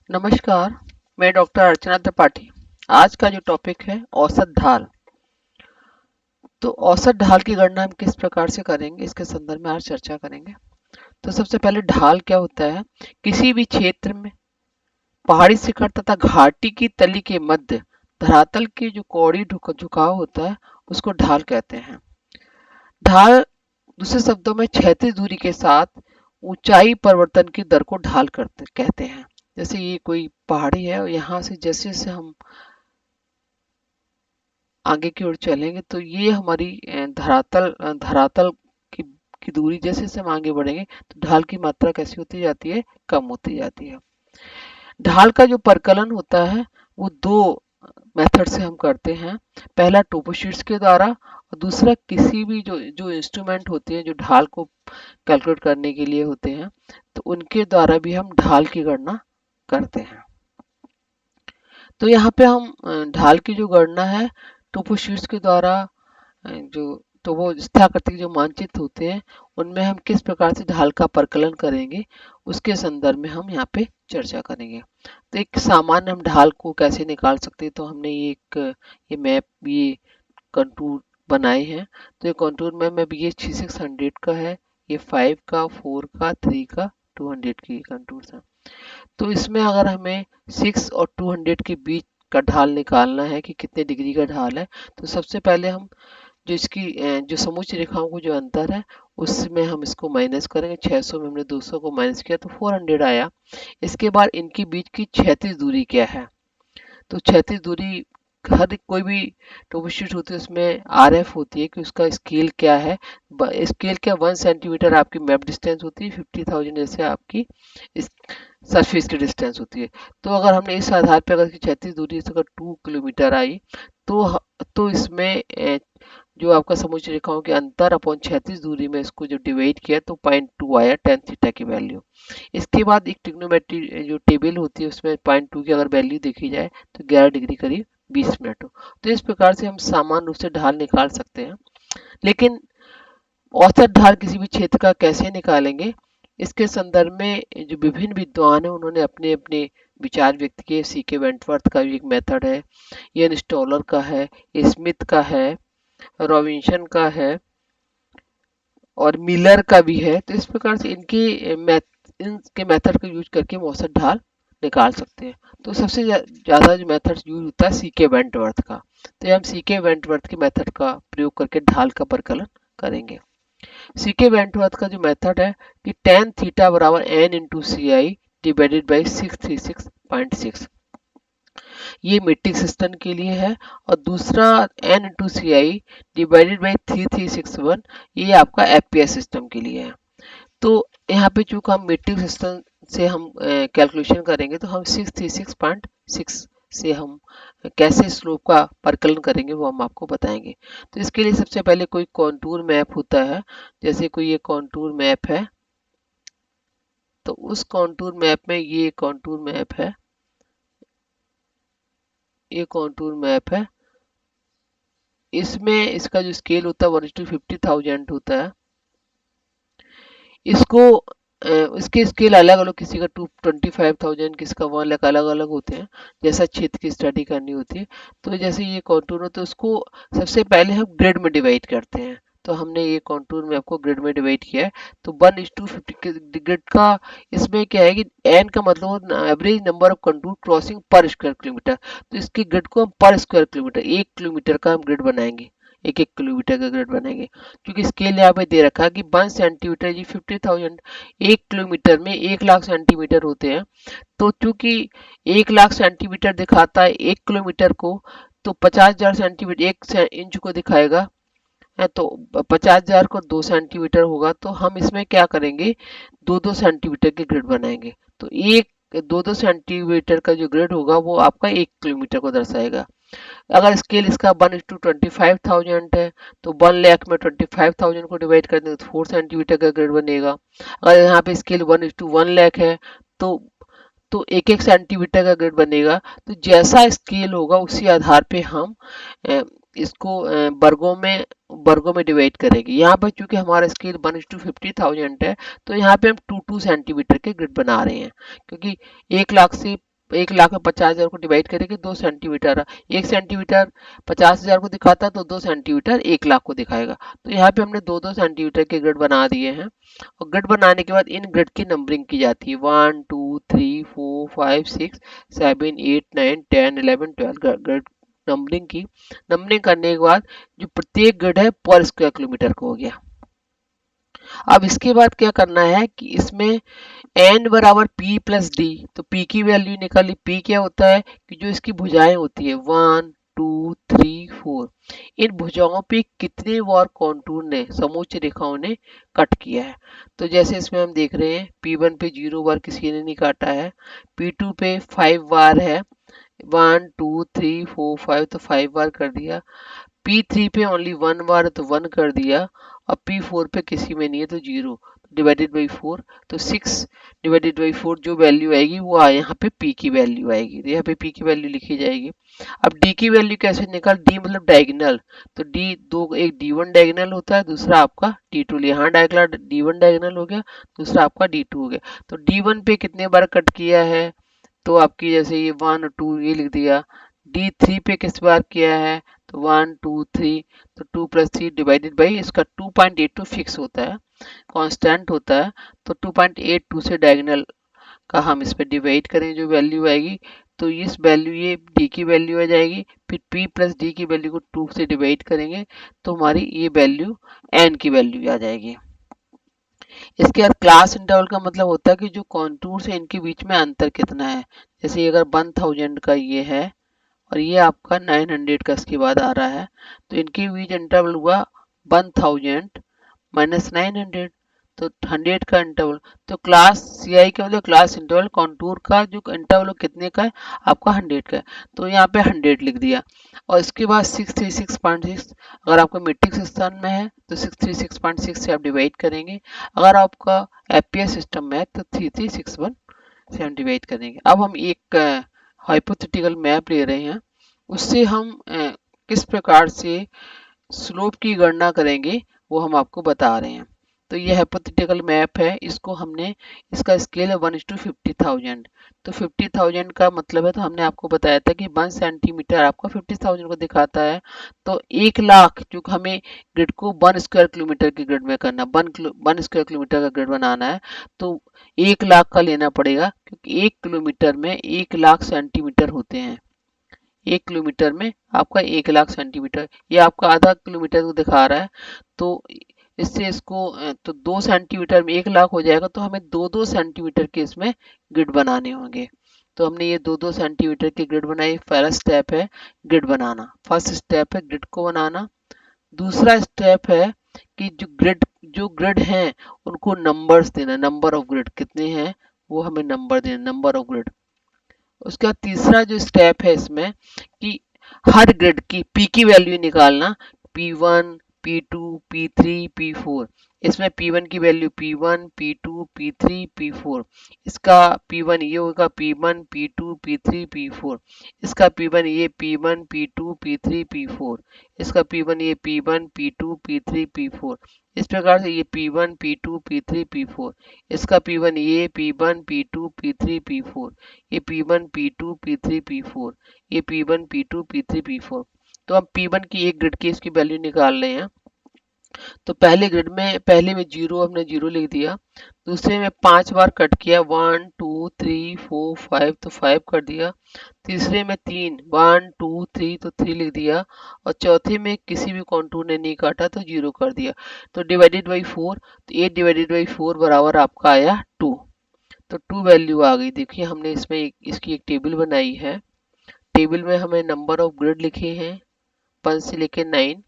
नमस्कार, मैं डॉक्टर अर्चना त्रिपाठी। आज का जो टॉपिक है औसत ढाल। तो औसत ढाल की गणना हम किस प्रकार से करेंगे, इसके संदर्भ में आज चर्चा करेंगे। तो सबसे पहले ढाल क्या होता है? किसी भी क्षेत्र में पहाड़ी शिखर तथा घाटी की तली के मध्य धरातल की जो कौड़ी झुकाव होता है, उसको ढाल कहते हैं। ढाल दूसरे शब्दों में क्षैतिज दूरी के साथ ऊंचाई परिवर्तन की दर को ढाल करते कहते हैं। जैसे ये कोई पहाड़ी है और यहाँ से जैसे जैसे हम आगे की ओर चलेंगे तो ये हमारी धरातल की दूरी जैसे जैसे हम आगे बढ़ेंगे तो ढाल की मात्रा कैसी होती जाती है? कम होती जाती है। ढाल का जो परकलन होता है वो दो मेथड से हम करते हैं। पहला टोपोशीट्स के द्वारा और दूसरा किसी भी जो जो इंस्ट्रूमेंट होते हैं जो ढाल को कैलकुलेट करने के लिए होते हैं, तो उनके द्वारा भी हम ढाल की गणना करते हैं। तो यहाँ पे हम ढाल की जो गणना है टोपोशीट्स के द्वारा जो तो वो स्थाकृतिक जो मानचित्र होते हैं उनमें हम किस प्रकार से ढाल का परकलन करेंगे उसके संदर्भ में हम यहाँ पे चर्चा करेंगे। तो एक सामान्य हम ढाल को कैसे निकाल सकते हैं, तो हमने ये मैप ये कंटूर बनाए हैं। तो ये कंटूर मैप ये 600 का है, ये 5 का, 4 का, 3 का, 200 की कंटूर है। तो इसमें अगर हमें 6 और 200 के बीच का ढाल निकालना है कि कितने डिग्री का ढाल है, तो सबसे पहले हम जो इसकी जो समोच्च रेखाओं को जो अंतर है उसमें हम इसको माइनस करेंगे। 600 में हमने 200 को माइनस किया तो 400 आया। इसके बाद इनके बीच की क्षैतिज दूरी क्या है? तो क्षैतिज दूरी हर कोई भी टोपोशीट होती है उसमें RF होती है कि उसका स्केल क्या है। स्केल क्या 1 सेंटीमीटर आपकी मैप डिस्टेंस होती है, 50,000 जैसे आपकी इस सरफेस की डिस्टेंस होती है। तो अगर हमने इस आधार पर अगर क्षैतिज दूरी अगर 2 किलोमीटर आई तो इसमें जो आपका समोच्च रेखाओं के अंतर अपॉन क्षैतिज दूरी में इसको जो डिवाइड किया तो 0.2 आया tan थीटा की वैल्यू। इसके बाद एक ट्रिग्नोमेट्री जो टेबल होती है उसमें 0.2 की अगर वैल्यू देखी जाए तो 11 डिग्री करीब 20 मिनट हो। तो इस प्रकार से हम सामान्य रूप से ढाल निकाल सकते हैं। लेकिन औसत ढाल किसी भी क्षेत्र का कैसे निकालेंगे, इसके संदर्भ में जो विभिन्न विद्वान हैं उन्होंने अपने अपने विचार व्यक्त किए। सीके वेंटवर्थ का भी एक मेथड है, इयन स्टॉलर का है, स्मिथ का है, रॉबिन्सन का है और मिलर का भी है। तो इस प्रकार से इनके मेथड को यूज करके हम औसत ढाल निकाल सकते हैं। तो सबसे ज्यादा जो मेथड यूज होता है सीके वेंटवर्थ का। तो ये हम सीके वेंटवर्थ के मेथड का प्रयोग करके ढाल का परकलन करेंगे। सीके वेंटवर्थ का जो मेथड है कि tan थीटा बराबर n into C I divided by 636.6, ये मीट्रिक सिस्टम के लिए है। और दूसरा n into C I divided by 3361, ये आपका एफपीएस सिस्टम के लिए है। तो यहाँ पे चूंकि हम मीट्रिक सिस्टम से हम कैलकुलेशन करेंगे तो हम 636.6 से हम कैसे स्लोप का परकलन करेंगे वो हम आपको बताएंगे। तो इसके लिए सबसे पहले कोई कॉन्टूर मैप होता है। जैसे कोई ये कॉन्टूर मैप है, तो उस कॉन्टूर मैप में ये कॉन्टूर मैप है, ये कॉन्टूर मैप है। इसमें इसका जो स्केल होता है 1:50,000 होता है। इसको इसके स्केल अलग अलग, किसी का 225,000, किसी का 1 लाख, अलग अलग होते हैं जैसा क्षेत्र की स्टडी करनी होती है। तो जैसे ये कॉन्टूर हो तो उसको सबसे पहले हम ग्रिड में डिवाइड करते हैं। तो हमने ये कॉन्टूर में आपको ग्रिड में डिवाइड किया है। तो 1:50 ग्रिड का इसमें क्या है कि एन का मतलब average number of contour crossing पर स्क्वायर किलोमीटर। तो इसकी ग्रिड को हम पर स्क्वायर किलोमीटर, 1 किलोमीटर का हम ग्रिड बनाएंगे, 1 किलोमीटर का ग्रिड बनाएंगे। क्योंकि स्केल यहाँ पे दे रखा है कि 1 सेंटीमीटर जी 50,000, 1 किलोमीटर में 1 लाख सेंटीमीटर होते हैं। तो चूंकि 1 लाख सेंटीमीटर दिखाता है 1 किलोमीटर को, तो 50,000 सेंटीमीटर 1 इंच को दिखाएगा है। तो 50,000 को 2 सेंटीमीटर होगा। तो हम इसमें क्या करेंगे, 2-2 सेंटीमीटर के ग्रिड बनाएंगे। तो एक 2-2 सेंटीमीटर का जो ग्रिड होगा वो आपका 1 किलोमीटर को दर्शाएगा। अगर स्केल इसका 1:25,000 है तो 1 लाख में 25,000 को डिवाइड कर देंगे तो 4 सेंटीमीटर का ग्रिड बनेगा। अगर यहाँ पे स्केल 1:1 लाख है तो 1-1 सेंटीमीटर का ग्रिड बनेगा। तो जैसा स्केल होगा उसी आधार पे हम इसको वर्गों में डिवाइड करेंगे। यहाँ पर चूंकि हमारा स्केल 1:50,000 है तो यहाँ पे हम 2-2 सेंटीमीटर के ग्रिड बना रहे हैं, क्योंकि 1 लाख से 1 लाख में 50,000 को डिवाइड करेंगे 2 सेंटीमीटर, 1 सेंटीमीटर 50,000 को दिखाता तो 2 सेंटीमीटर 1 लाख को दिखाएगा। तो यहाँ पे हमने 2-2 सेंटीमीटर के ग्रिड बना दिए हैं। और ग्रिड बनाने के बाद इन ग्रिड की नंबरिंग की जाती है 1 2 3 4 5 6 7 8 9 10 11 12 ग्रिड नंबरिंग की। नंबरिंग करने के बाद जो प्रत्येक ग्रिड है पर स्क्वायर किलोमीटर का हो गया। अब इसके बाद क्या करना है कि इसमें n बराबर p प्लस डी, तो p की वैल्यू निकाली। p क्या होता है कि जो इसकी भुजाएं होती है 1 2 3 4, इन भुजाओं पे कितने बार कॉन्टूर ने समोच्च रेखाओं ने कट किया है। तो जैसे इसमें हम देख रहे हैं p1 पे 0 बार किसी ने नहीं काटा है, p2 पे 5 बार है, 1 2 3 4 5 तो 5 बार कर दिया, P3 पे ओनली 1 बार है तो 1 कर दिया, और P4 पे किसी में नहीं है तो 0 डिवाइडेड बाई 4, तो 6 डिवाइडेड बाई 4 जो वैल्यू आएगी वो यहाँ पे P की वैल्यू आएगी, तो यहाँ पे P की वैल्यू लिखी जाएगी। अब D की वैल्यू कैसे निकाल, D मतलब डायगोनल, तो D दो, एक D1 डायगोनल होता है, दूसरा आपका D2, यहाँ डायगोनल D1 डायगोनल हो गया, दूसरा आपका D2 हो गया। तो D1 पे कितने बार कट किया है, तो आपकी जैसे ये 1 और 2 ये लिख दिया। D3 पे किस बार किया है, तो 1 2 3, तो 2 प्लस 3 डिवाइडेड बाई इसका 2.82 फिक्स होता है, कांस्टेंट होता है, तो 2.82 से डायगोनल का हम इस पे डिवाइड करें जो वैल्यू आएगी, तो इस वैल्यू ये d की वैल्यू आ जाएगी, फिर p प्लस डी की वैल्यू को 2 से डिवाइड करेंगे तो हमारी ये वैल्यू n की वैल्यू आ जाएगी। इसके बाद क्लास इंटरवल का मतलब होता है कि जो कॉन्टूर से इनके बीच में अंतर कितना है। जैसे अगर 1000 का ये है और ये आपका 900 का इसके बाद आ रहा है, तो इनके बीच इंटरवल हुआ 1000 माइनस 900, तो 100 का इंटरवल। तो क्लास सी आई का मतलब क्लास इंटरवल कॉन्टूर का जो इंटरवल कितने का है, आपका 100 का है, तो यहाँ पे 100 लिख दिया। और इसके बाद 636.6, अगर आपका मीट्रिक स्थान में है तो 636.6 से आप डिवाइड करेंगे, अगर आपका एपीएस सिस्टम में है तो 3361 से हम डिवाइड करेंगे। अब हम एक हाइपोथेटिकल मैप ले रहे हैं, उससे हम किस प्रकार से स्लोप की गणना करेंगे वो हम आपको बता रहे हैं। तो ये हाइपोथेटिकल मैप है, इसको हमने, इसका स्केल है 1:50,000, तो 50,000 का मतलब है, तो हमने आपको बताया था कि 1 सेंटीमीटर आपका 50,000 को दिखाता है, तो 1 लाख जो हमें ग्रिड को 1 स्क्वायर किलोमीटर के ग्रिड में करना, 1 स्क्वायर किलोमीटर का ग्रिड बनाना है, तो 1 लाख का लेना पड़ेगा, क्योंकि 1 किलोमीटर में 1 लाख सेंटीमीटर होते हैं। 1 किलोमीटर में आपका 1 लाख सेंटीमीटर, ये आपका आधा किलोमीटर को दिखा रहा है, तो इससे इसको तो 2 सेंटीमीटर में 1 लाख हो जाएगा, तो हमें 2-2 सेंटीमीटर के इसमें ग्रिड बनाने होंगे। तो हमने ये 2-2 सेंटीमीटर के ग्रिड बनाए। पहला स्टेप है ग्रिड बनाना, फर्स्ट स्टेप है ग्रिड को बनाना। दूसरा स्टेप है कि जो ग्रिड हैं उनको नंबर्स देना, नंबर ऑफ ग्रिड कितने हैं वो हमें नंबर देना, नंबर ऑफ ग्रिड। उसका तीसरा जो स्टेप है इसमें कि हर ग्रिड की p की वैल्यू निकालना, p1 p2 p3 p4। इसमें p1 की value p1 p2 p3 p4, इसका p1 ये होगा p1 p2 p3 p4, इसका p1 ये p1 p2 p3 p4, इसका p1 ये p1 p2 p3 p4, इस प्रकार से ये p1 p2 p3 p4, इसका p1 ये p1 p2 p3 p4, ये P1 P2 P3 P4, ये P1 P2 P3 P4। तो हम P1 की एक ग्रिड की इसकी वैल्यू निकाल रहे हैं। तो पहले ग्रिड में, पहले में 0 हमने 0 लिख दिया, दूसरे में 5 बार कट किया 1 2 3 4 5 तो 5 कर दिया, तीसरे में 3 1 2 3 तो 3 लिख दिया, और चौथे में किसी भी कॉन्टूर ने नहीं काटा तो 0 कर दिया। तो डिवाइडेड बाई 4, तो 8 डिवाइडेड बाई 4 बराबर आपका आया 2, तो 2 वैल्यू आ गई। देखिए हमने इसमें इसकी एक टेबल बनाई है, टेबल में हमें नंबर ऑफ ग्रिड लिखे हैं 1 से लेकर 9।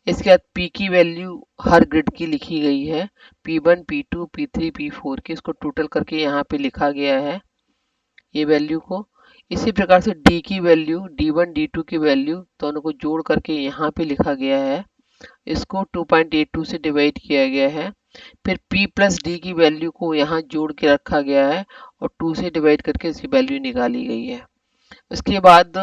इसके बाद p की वैल्यू हर ग्रिड की लिखी गई है, p1 p2 p3 p4 की, इसको टोटल करके यहाँ पे लिखा गया है ये वैल्यू को। इसी प्रकार से d की वैल्यू, d1 d2 की वैल्यू दोनों को जोड़ करके यहाँ पे लिखा गया है, इसको 2.82 से डिवाइड किया गया है। फिर p प्लस डी की वैल्यू को यहाँ जोड़ के रखा गया है और 2 से डिवाइड करके इसकी वैल्यू निकाली गई है। उसके बाद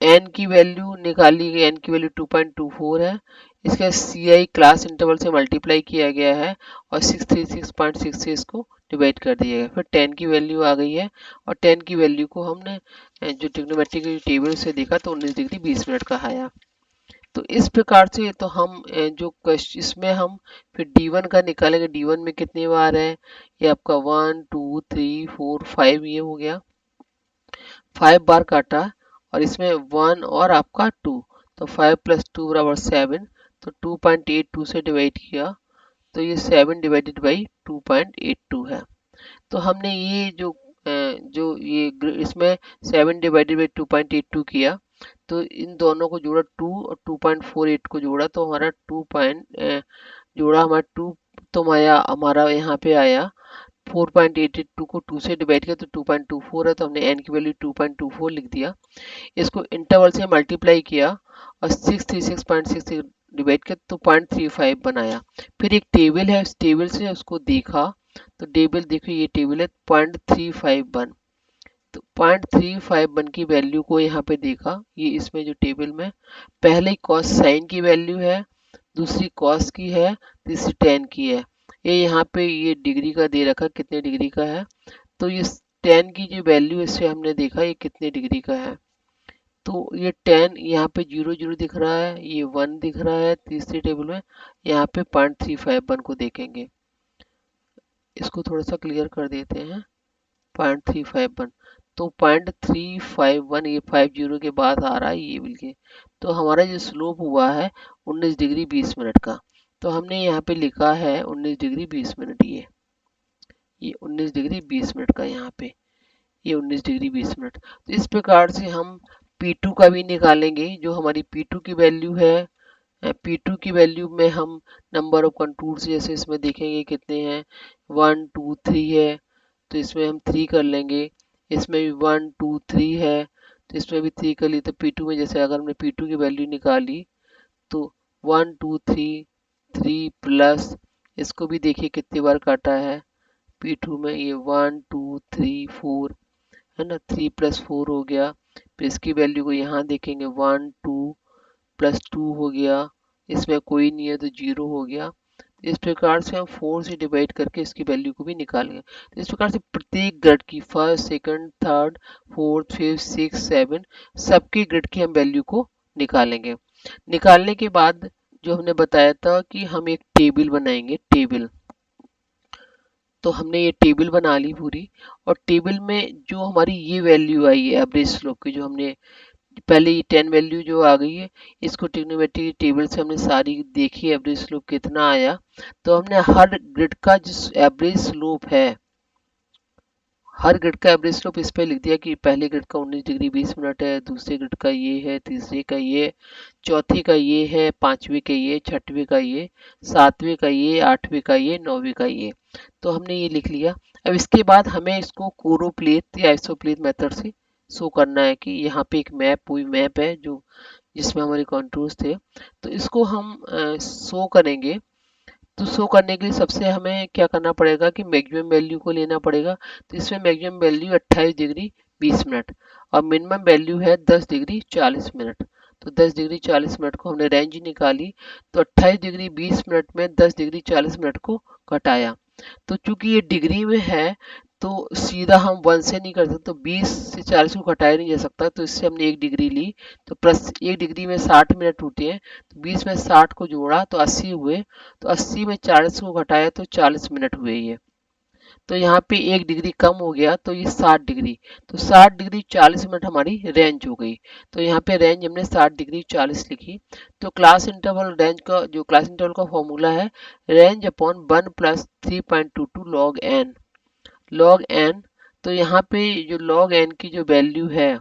n की वैल्यू निकाली गई, n की वैल्यू 2.24 है, इसका CI क्लास इंटरवल से मल्टीप्लाई किया गया है और 636.6 से इसको डिवाइड कर दिया गया। फिर 10 की वैल्यू आ गई है और 10 की वैल्यू को हमने जो ट्रिग्नोमेट्री के टेबल से देखा तो 19 डिग्री 20 मिनट का आया। तो इस प्रकार से तो हम जो क्वेश्चन इसमें हम फिर D1 का निकालेंगे। D1 में कितने बार है, ये आपका 1 2 3 4 5 ये हो गया, 5 बार काटा और इसमें 1 और आपका 2, तो 5 + 2 बराबर 7, तो 2.82 से डिवाइड किया तो ये 7 डिवाइडेड बाई 2.82 है। तो हमने ये जो ये इसमें 7 डिवाइडेड बाई 2.82 किया तो इन दोनों को जोड़ा 2 और 2.48 को जोड़ा तो हमारा 2 पॉइंट जोड़ा हमारा 2 तो आया हमारा यहाँ पे आया 4.82 को 2 से डिवाइड किया तो 2.24 है, तो हमने n की वैल्यू 2.24 लिख दिया। इसको इंटरवल से मल्टीप्लाई किया और 636.6 से डिवाइड किया तो 0.35 बनाया। फिर एक टेबल है, उस टेबल से उसको देखा तो टेबल देखिए ये टेबल है 0.351, तो 0.351 की वैल्यू को यहाँ पे देखा। ये इसमें जो टेबल में पहले कॉस साइन की वैल्यू है, दूसरी कॉस की है, तीसरी टेन की है। ये यहाँ पे ये डिग्री का दे रखा कितने डिग्री का है, तो ये टेन की जो वैल्यू इससे हमने देखा ये कितने डिग्री का है। तो ये 10 यहाँ पे 0 0 दिख रहा है, ये 1 दिख रहा है तीसरी टेबल में। यहाँ पे 0.351 को देखेंगे, इसको थोड़ा सा क्लियर कर देते हैं। 0.351, तो 0.351 ये 50 के बाद आ रहा है ये बिल्कुल। तो हमारा जो स्लोप हुआ है 19 डिग्री 20 मिनट का, तो हमने यहाँ पे लिखा है 19 डिग्री 20 मिनट। ये 19 डिग्री 20 मिनट का यहाँ पे ये 19 डिग्री 20 मिनट। तो इस प्रकार से हम P2 का भी निकालेंगे। जो हमारी P2 की वैल्यू है, P2 की वैल्यू में हम नंबर ऑफ कंटूर्स जैसे इसमें देखेंगे कितने हैं, 1 2 3 है तो इसमें हम 3 कर लेंगे। इसमें भी 1 2 3 है तो इसमें भी 3 कर ली। तो P2 में जैसे अगर हमने P2 की वैल्यू निकाली तो 1 2 3 3 प्लस इसको भी देखिए कितनी बार काटा है P2 में, ये 1 2 3 4 है ना, 3 + 4 हो गया। फिर इसकी वैल्यू को यहाँ देखेंगे 1 2 + 2 हो गया, इसमें कोई नहीं है तो 0 हो गया। इस प्रकार से हम 4 से डिवाइड करके इसकी वैल्यू को भी निकालेंगे। तो इस प्रकार से प्रत्येक ग्रेड की first second third fourth fifth six seven सबके ग्रेड की हम वैल्यू को निकालेंगे। निकालने के बाद जो हमने बताया था कि हम एक टेबल बनाएंगे, टेबल। तो हमने ये टेबल बना ली पूरी और टेबल में जो हमारी ये वैल्यू आई है एवरेज स्लोप की, जो हमने पहले ये 10 वैल्यू जो आ गई है इसको ट्रिग्नोमेट्री टेबल से हमने सारी देखी एवरेज स्लोप कितना आया। तो हमने हर ग्रिड का जो एवरेज स्लोप है, हर ग्रिड का एवरेज स्लोप इस पे लिख दिया कि पहले ग्रिड का 19 डिग्री 20 मिनट है, दूसरे ग्रिड का ये है, तीसरे का ये, चौथी का ये है, पांचवी का ये, छठवीं का ये, सातवीं का ये, आठवीं का ये, नौवीं का ये। तो हमने ये लिख लिया। अब इसके बाद हमें इसको कोरोप्लेट या आइसोप्लेट मेथड से शो करना है कि यहाँ पे एक मैप पूरी मैप है जो जिसमें हमारे कॉन्टूर्स थे। तो इसको हम शो करेंगे। तो शो करने के लिए सबसे हमें क्या करना पड़ेगा कि मैक्सिमम वैल्यू को लेना पड़ेगा। तो इसमें मैक्सिमम वैल्यू 28 डिग्री 20 मिनट और मिनिमम वैल्यू है 10 डिग्री 40 मिनट। तो 10 डिग्री 40 मिनट को हमने रेंज निकाली तो 28 डिग्री 20 मिनट में 10 डिग्री 40 मिनट को घटाया। तो चूंकि ये डिग्री में है तो सीधा हम 1 से नहीं कर सकते, तो 20 से 40 को घटाया नहीं जा सकता, तो इससे हमने 1 डिग्री ली। तो प्लस 1 डिग्री में 60 मिनट होते हैं, तो 20 में 60 को जोड़ा तो 80 हुए, तो 80 में 40 को घटाया तो 40 मिनट हुए ये। तो यहाँ पे 1 डिग्री कम हो गया तो ये 60 डिग्री, तो 60 डिग्री 40 मिनट हमारी रेंज हो गई। तो यहाँ पे रेंज हमने 60 डिग्री 40 लिखी। तो क्लास इंटरवल रेंज का जो क्लास इंटरवल का फॉर्मूला है range upon 1 + 3.22 log n, log n। तो यहाँ पे जो log n की जो वैल्यू है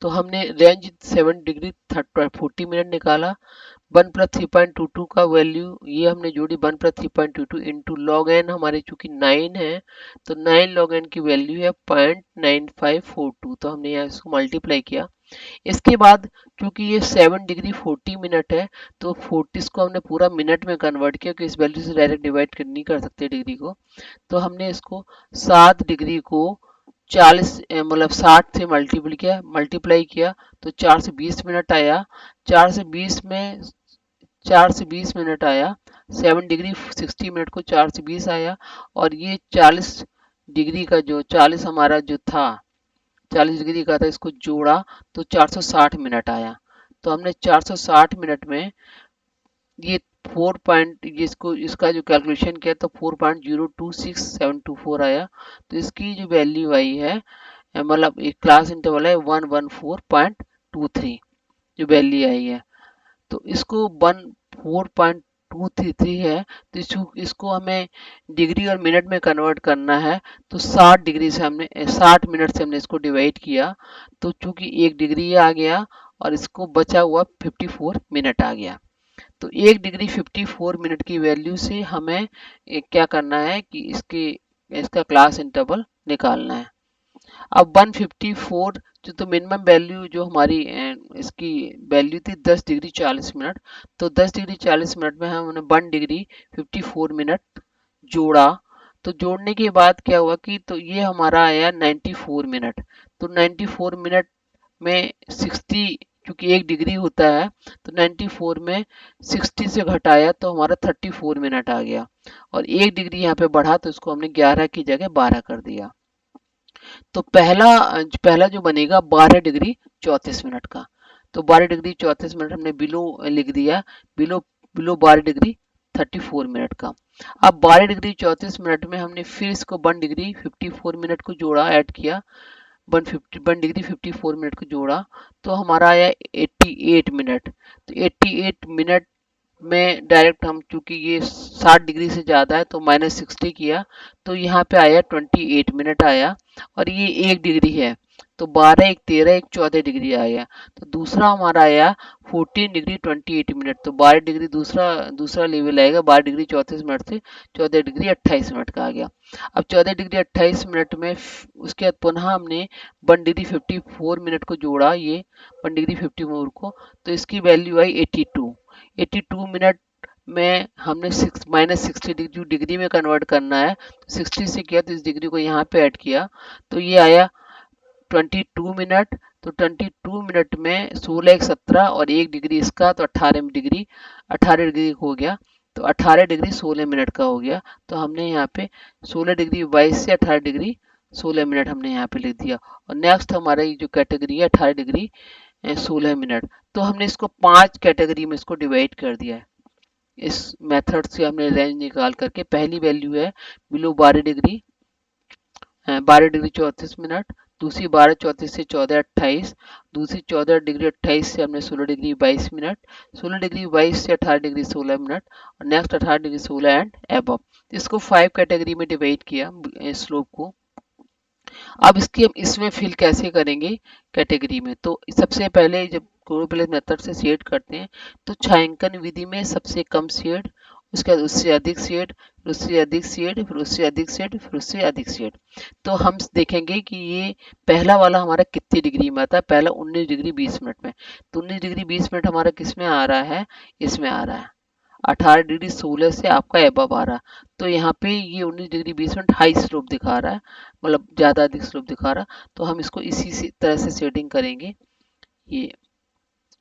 तो हमने रेंज 7 डिग्री 40 मिनट निकाला। 1 + 3.22 का वैल्यू ये हमने जोड़ी 1 + 3.22 इंटू लॉग एन हमारे चूंकि 9 है तो 9 लॉग एन की वैल्यू है 0.9542, तो हमने यहाँ इसको मल्टीप्लाई किया। इसके बाद क्योंकि ये 7 डिग्री 40 मिनट है तो 40 को हमने पूरा मिनट में कन्वर्ट किया, क्योंकि इस वैल्यू से डायरेक्ट डिवाइड नहीं कर सकते डिग्री को। तो हमने इसको 7 डिग्री को 40 मतलब 60 से मल्टीप्लाई किया तो 420 मिनट आया। 4 से 20 आया। 7 डिग्री 60 मिनट को 4 से 20 आया। और ये 40 डिग्री का जो 40 हमारा जो था, 40 डिग्री का था, इसको जोड़ा तो 460 मिनट आया। तो हमने 460 मिनट में ये 4 पॉइंट, इसको इसका जो कैलकुलेशन किया तो 4.026724 आया। तो इसकी जो वैल्यू आई है, मतलब एक क्लास इंटरवल है 114.23 जो वैल्यू आई है। तो इसको 4.233 है। तो इसको हमें डिग्री और मिनट में कन्वर्ट करना है। तो 60 डिग्री से हमने 60 मिनट से हमने इसको डिवाइड किया। तो चूंकि 1 डिग्री आ गया और इसको बचा हुआ 54 मिनट आ गया। तो 1 डिग्री 54 मिनट की वैल्यू से हमें क्या करना है कि इसका क्लास इंटरवल निकालना है। अब 154 जो तो मिनिमम वैल्यू जो हमारी इसकी वैल्यू थी 10 डिग्री 40 मिनट। तो 10 डिग्री 40 मिनट में हमने 1 डिग्री 54 मिनट जोड़ा। तो जोड़ने के बाद क्या हुआ कि तो ये हमारा आया 94 मिनट। तो 94 मिनट में 60, क्योंकि 1 डिग्री होता है, तो 94 में 60 से घटाया तो हमारा 34 मिनट आ गया। और 1 डिग्री यहाँ पे बढ़ा तो इसको हमने 11 की जगह 12 कर दिया। तो पहला जो बनेगा 12 डिग्री 34 मिनट का। तो 12 डिग्री 34 मिनट हमने बिलो लिख दिया। बिलो बिलो 12 डिग्री 34 मिनट का। अब 12 डिग्री 34 मिनट में हमने फिर इसको 1 डिग्री 54 मिनट को जोड़ा, ऐड किया। 1 डिग्री 54 मिनट को जोड़ा तो हमारा आया 88 मिनट। तो 88 मिनट में डायरेक्ट हम, चूंकि ये 60 डिग्री से ज़्यादा है तो -60 किया तो यहाँ पे आया 28 मिनट आया। और ये 1 डिग्री है तो 12 एक 13 एक 14 डिग्री आया। तो दूसरा हमारा आया 14 डिग्री 28 मिनट। तो 12 डिग्री दूसरा दूसरा लेवल आएगा 12 डिग्री 34 मिनट से 14 डिग्री 28 मिनट का आ गया। अब 14 डिग्री 28 मिनट में उसके बाद पुनः हमने 1 डिग्री 54 मिनट को जोड़ा, ये 1 डिग्री 54 को। तो इसकी वैल्यू आई 82। 82 मिनट में हमने -60 डिग्री में कन्वर्ट करना है। तो 60 से किया तो इस डिग्री को यहाँ पे ऐड किया तो ये आया 22 मिनट। तो 22 मिनट में 16 एक 17 और 1 डिग्री इसका तो 18 डिग्री हो गया। तो 18 डिग्री 16 मिनट का हो गया। तो हमने यहाँ पे 16 डिग्री 22 से 18 डिग्री 16 मिनट हमने यहाँ पे लिख दिया। और नेक्स्ट हमारा ये जो कैटेगरी है 18 डिग्री 16 मिनट। तो हमने इसको 5 कैटेगरी में इसको डिवाइड कर दिया है। इस मेथड से हमने रेंज निकाल करके पहली वैल्यू है बिलो 12 डिग्री 34 मिनट। दूसरी 12 34 से 14 28। दूसरी 14 डिग्री 28 से हमने 16 डिग्री 22 मिनट। 16 डिग्री 22 से 18 डिग्री 16 मिनट। और नेक्स्ट 18 डिग्री 16 एंड एबव। इसको 5 कैटेगरी में डिवाइड किया स्लोप को। अब इसकी हम इसमें फिल कैसे करेंगे कैटेगरी में। तो सबसे पहले जब क्लोरोप्लेस मेथड से शेड करते हैं तो छायांकन विधि में सबसे कम शेड, उसके बाद उससे अधिक शेड, फिर उससे अधिक शेड, फिर उससे अधिक शेड, फिर उससे अधिक शेड। तो हम देखेंगे कि ये पहला वाला हमारा कितनी डिग्री में आता है। पहला 19 डिग्री 20 मिनट में। तो 19 डिग्री 20 मिनट हमारा किस में आ रहा है, इसमें आ रहा है 18 डिग्री 16 से आपका एबव आ रहा। तो यहाँ पे ये 19 डिग्री 20 मिनट हाई स्लोप दिखा रहा है, मतलब ज़्यादा अधिक स्लोप दिखा रहा। तो हम इसको तरह से सेटिंग करेंगे। ये,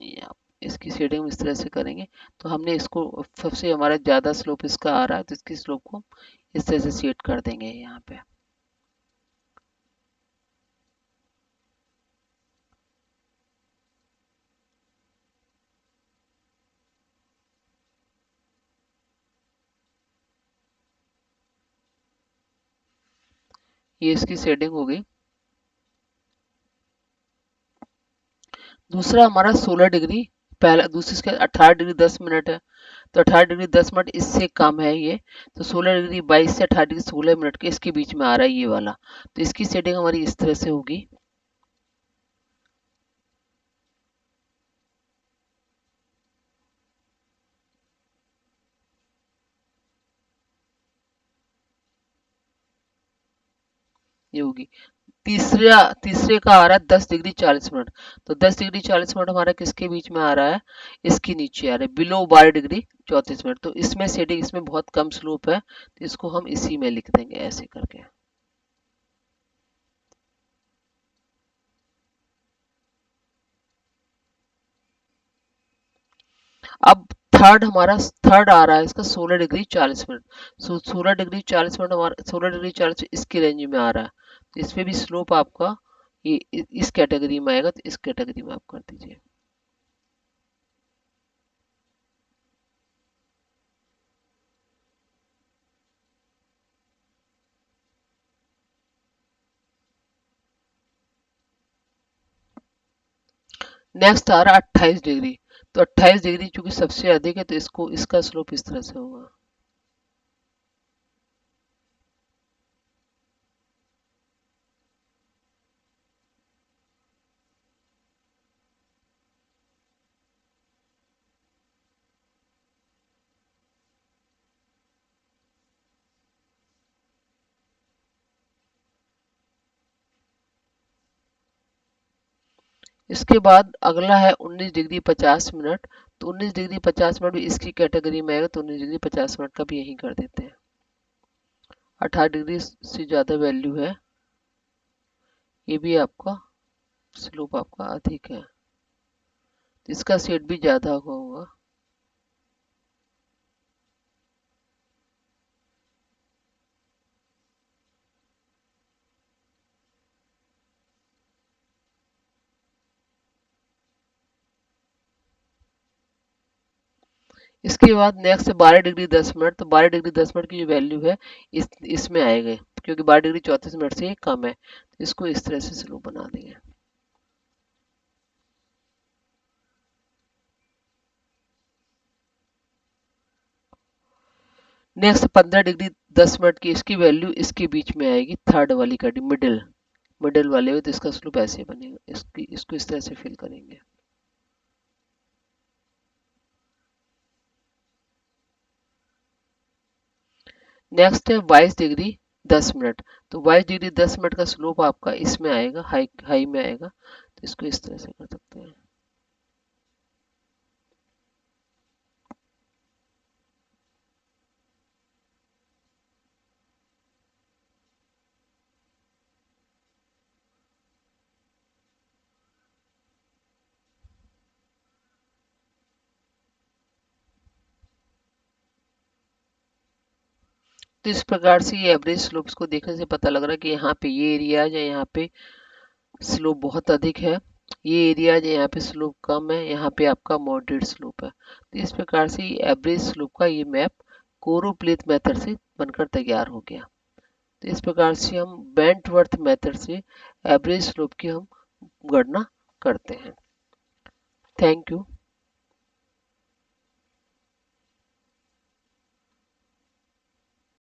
ये इसकी सेटिंग इस तरह से करेंगे। तो हमने इसको सबसे हमारा ज़्यादा स्लोप इसका आ रहा है तो इसकी स्लोप को इस तरह से सेट कर देंगे यहाँ पे। ये इसकी सेटिंग हो गई। दूसरा हमारा 16 डिग्री, पहला दूसरी इसका 18 डिग्री 10 मिनट है। तो 18 डिग्री 10 मिनट इससे कम है ये। तो 16 डिग्री 22 से 18 डिग्री 16 मिनट के इसके बीच में आ रहा है ये वाला। तो इसकी सेटिंग हमारी इस तरह से होगी। ये होगी। तीसरे का आ रहा है 10 डिग्री 40 मिनट। तो 10 डिग्री 40 मिनट हमारा किसके बीच में आ रहा है, इसके नीचे आ रहा है बिलो 12 डिग्री 34 मिनट। तो इसमें सेटिंग, इसमें बहुत कम स्लोप है तो इसको हम इसी में लिख देंगे ऐसे करके। अब थर्ड आ रहा है इसका 16 डिग्री 40 मिनट। 16 डिग्री 40 मिनट हमारा 16 डिग्री 40 इसकी रेंज में आ रहा है, तो इस पे भी स्लोप आपका ये इस कैटेगरी में आएगा, तो इस कैटेगरी में आप कर दीजिए। नेक्स्ट आ रहा है 28 डिग्री। तो 28 डिग्री चूंकि सबसे अधिक है, तो इसको इसका स्लोप इस तरह से होगा। इसके बाद अगला है 19 डिग्री 50 मिनट। तो 19 डिग्री 50 मिनट भी इसकी कैटेगरी में आएगा, तो 19 डिग्री 50 मिनट का भी यही कर देते हैं। 18 डिग्री से ज़्यादा वैल्यू है, ये भी आपका स्लोप आपका अधिक है, तो इसका सेट भी ज़्यादा होगा। इसके बाद नेक्स्ट है 12 डिग्री 10 मिनट। तो 12 डिग्री 10 मिनट की जो वैल्यू है इसमें आएगा, क्योंकि 12 डिग्री 34 मिनट से ये कम है, तो इसको इस तरह से स्लो बना देंगे। नेक्स्ट 15 डिग्री 10 मिनट की इसकी वैल्यू इसके बीच में आएगी, थर्ड वाली कैटेगरी मिडिल मिडिल वाले हो, तो इसका स्लोप ऐसे बनेगा, इसको इस तरह से फिल करेंगे। नेक्स्ट है 22 डिग्री 10 मिनट। तो 22 डिग्री 10 मिनट का स्लोप आपका इसमें आएगा, हाई हाई में आएगा, तो इसको इस तरह से कर सकते हैं। तो इस प्रकार से ये एवरेज स्लोप्स को देखने से पता लग रहा है कि यहाँ पे ये एरियाज है, यहाँ पे स्लोप बहुत अधिक है, ये एरियाज है यहाँ पे स्लोप कम है, यहाँ पे आपका मॉडरेट स्लोप है। तो इस प्रकार से एवरेज स्लोप का ये मैप कोरोप्लेथ मेथड से बनकर तैयार हो गया। तो इस प्रकार से हम बेंटवर्थ मेथड से एवरेज स्लोप की हम गणना करते हैं। Thank you.